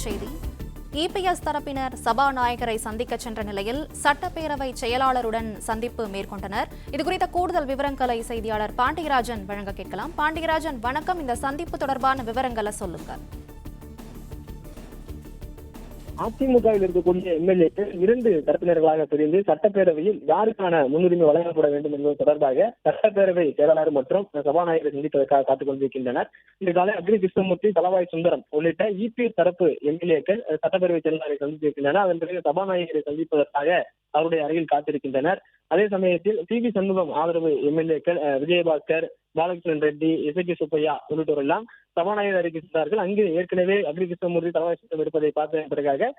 செய்தி. இபிஎஸ் தரப்பினர் சபாநாயகரை சந்திக்க சென்ற நிலையில் சட்டப்பேரவை செயலாளருடன் சந்திப்பு மேற்கொண்டனர். இதுகுறித்த கூடுதல் விவரங்களை செய்தியாளர் பாண்டியராஜன் வழங்க கேட்கலாம். பாண்டியராஜன், வணக்கம். இந்த சந்திப்பு தொடர்பான விவரங்களை சொல்லுங்க. அதிமுகவில் இருக்கக்கூடிய எம்எல்ஏக்கள் 2 தரப்பினர்களாக பிரிந்து சட்டப்பேரவையில் யாருக்கான முன்னுரிமை வழங்கப்பட வேண்டும் என்பது தொடர்பாக சட்டப்பேரவை செயலாளர் மற்றும் சபாநாயகரை சந்திப்பதற்காக காத்துக் கொண்டிருக்கின்றனர். இதற்காக அக்ரி கிருஷ்ணமூர்த்தி, தளவாய் சுந்தரம் உள்ளிட்ட இபிஎஸ் தரப்பு எம்எல்ஏக்கள் சட்டப்பேரவை செயலாளரை சந்தித்திருக்கின்றனர். அதன் பிறகு சபாநாயகரை சந்திப்பதற்காக அவருடைய அருகில் காத்திருக்கின்றனர். அதே சமயத்தில் சி.வி. சண்முகம் ஆதரவு எம்எல்ஏக்கள் விஜயபாஸ்கர், பாலகிருஷ்ணன் ரெட்டி, எஸ்.கே. சுப்பையா உள்ளிட்டோர் எல்லாம் சபாநாயகர் அருகே சென்றார்கள். அங்கு ஏற்கனவே அக்ரி கிருஷ்ணமூர்த்தி, தளவாய் சுந்தரம் இருப்பதை பார்த்த பிறகாக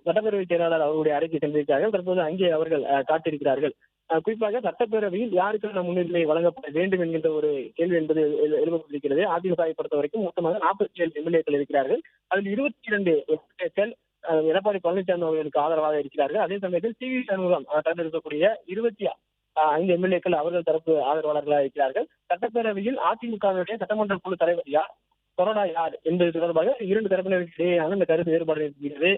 சட்டப்பேரவை செயலாளர் அவருடைய அறைக்கு சென்றிருக்கிறார்கள். தற்போது அங்கே அவர்கள் காத்திருக்கிறார்கள். குறிப்பாக சட்டப்பேரவையில் யாருக்கான முன்னுரிமை வழங்கப்பட வேண்டும் என்கின்ற ஒரு கேள்வி என்பது எழுப்பப்பட்டிருக்கிறது. அதிமுகவை பொறுத்த வரைக்கும் மொத்தமாக 47 எம்எல்ஏக்கள் இருக்கிறார்கள். அதில் 22 எம்எல்ஏக்கள் எடப்பாடி பழனிசாமி அவர்களுக்கு ஆதரவாக இருக்கிறார்கள். அதே சமயத்தில் சி.வி. சண்முகம் தேர்ந்தெடுக்கக்கூடிய 25 எம்எல்ஏக்கள் அவர்கள் தரப்பு ஆதரவாளர்களாக இருக்கிறார்கள். சட்டப்பேரவையில் அதிமுகவுடைய சட்டமன்ற குழு தலைவர் யார், கொரோனா யார் என்பது தொடர்பாக 2 தரப்பினருக்கு இடையேயான இந்த கருத்து வேறுபாடு இருக்கிறது.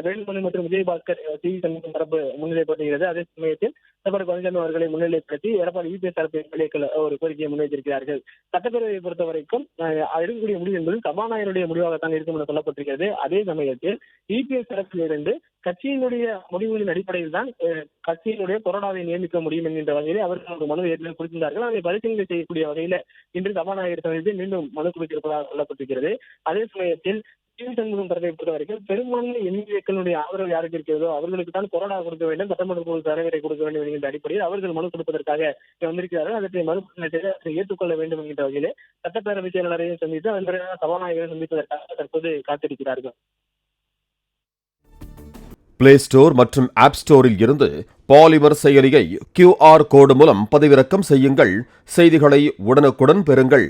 வேலுமணி மற்றும் விஜயபாஸ்கர் சி.வி. சண்முகம் தரப்பு முன்னிலைப்படுத்துகிறது. அதே சமயத்தில் எடப்பாடி பழனிசாமி அவர்களை முன்னிலைப்படுத்தி எடப்பாடி இபிஎஸ் தரப்பு எம்எல்ஏக்கள் ஒரு கோரிக்கையை முன்வைத்திருக்கிறார்கள். சட்டப்பேரவையை பொறுத்த வரைக்கும் எடுக்கக்கூடிய முடிவு என்பது சபாநாயகருடைய முடிவாகத்தான் இருக்கும் என சொல்லப்பட்டிருக்கிறது. அதே சமயத்தில் இபிஎஸ் தரப்பிலிருந்து கட்சியினுடைய முடிவுகளின் அடிப்படையில் தான் கட்சியினுடைய கொரோனாவை நியமிக்க முடியும் என்கின்ற வகையில் அவர்கள் ஒரு மனு ஏற்கனவே கொடுத்திருந்தார்கள். அதை பரிசீலனை செய்யக்கூடிய வகையில் இன்று சபாநாயகர் சந்தித்து மீண்டும் மனு கொடுத்திருப்பதாக சொல்லப்பட்டிருக்கிறது. அதே சமயத்தில் சி.வி. சண்முகம் தரப்பை பொறுத்த வரைக்கும் பெரும்பான்மை எம்எல்ஏக்களுடைய ஆதரவு யாருக்கு இருக்கிறதோ அவர்களுக்கு தான் கொரோனா கொடுக்க வேண்டும், சட்டமன்ற குழு தலைவரை கொடுக்க வேண்டும் என்கின்ற அடிப்படையில் அவர்கள் மனு கொடுப்பதற்காக வந்திருக்கிறார்கள். அதற்கு மறுபரிசீலனை செய்து அதை ஏற்றுக்கொள்ள வேண்டும் என்கின்ற வகையில் சட்டப்பேரவை செயலாளரையும் சந்தித்து அதன் பிறகு சபாநாயகரை சந்திப்பதற்காக தற்போது காத்திருக்கிறார்கள். பிளே ஸ்டோர் மற்றும் ஆப் ஸ்டோரில் இருந்து பாலிமர் செயலியை QR கோடு மூலம் பதிவிறக்கம் செய்யுங்கள். செய்திகளை உடனுக்குடன் பெறுங்கள்.